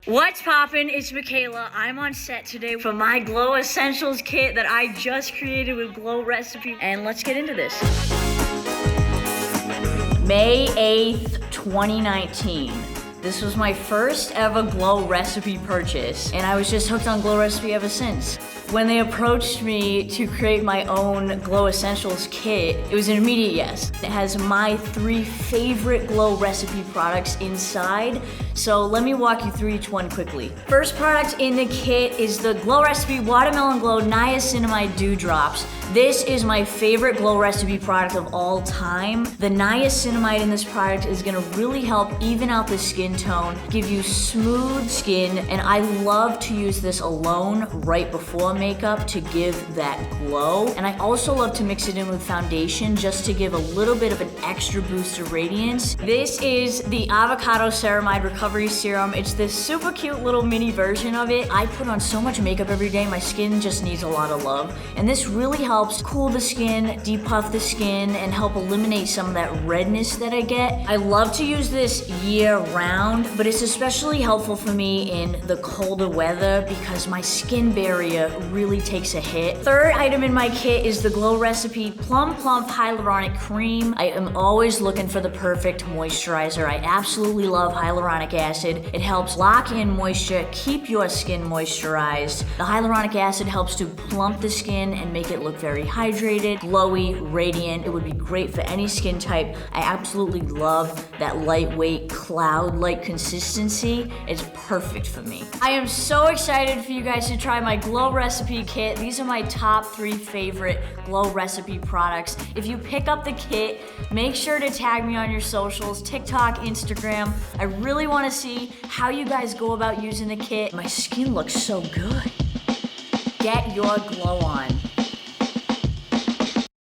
What's poppin'? It's Mikayla. I'm on set today for my Glow Essentials kit that I just created with Glow Recipe. And let's get into this. May 8th, 2019. This was my first ever Glow Recipe purchase, and I was just hooked on Glow Recipe ever since. When they approached me to create my own Glow Essentials kit, it was an immediate yes. It has my 3 favorite Glow Recipe products inside, so let me walk you through each one quickly. First product in the kit is the Glow Recipe Watermelon Glow Niacinamide Dewdrops. This is my favorite Glow Recipe product of all time. The niacinamide in this product is gonna really help even out the skin tone, give you smooth skin, and I love to use this alone right before makeup to give that glow. And I also love to mix it in with foundation just to give a little bit of an extra boost of radiance. This is the Avocado Ceramide Recovery Serum. It's this super cute little mini version of it. I put on so much makeup every day, my skin just needs a lot of love. And this really helps cool the skin, depuff the skin, and help eliminate some of that redness that I get. I love to use this year round, but it's especially helpful for me in the colder weather because my skin barrier really takes a hit. Third item in my kit is the Glow Recipe Plum Hyaluronic Cream. I am always looking for the perfect moisturizer. I absolutely love hyaluronic acid. It helps lock in moisture, keep your skin moisturized. The hyaluronic acid helps to plump the skin and make it look very hydrated, glowy, radiant. It would be great for any skin type. I absolutely love that lightweight cloud-like consistency. It's perfect for me. I am so excited for you guys to try my Glow Recipe kit. These are my top 3 favorite Glow Recipe products. If you pick up the kit, make sure to tag me on your socials, TikTok, Instagram. I really want to see how you guys go about using the kit. My skin looks so good. Get your glow on.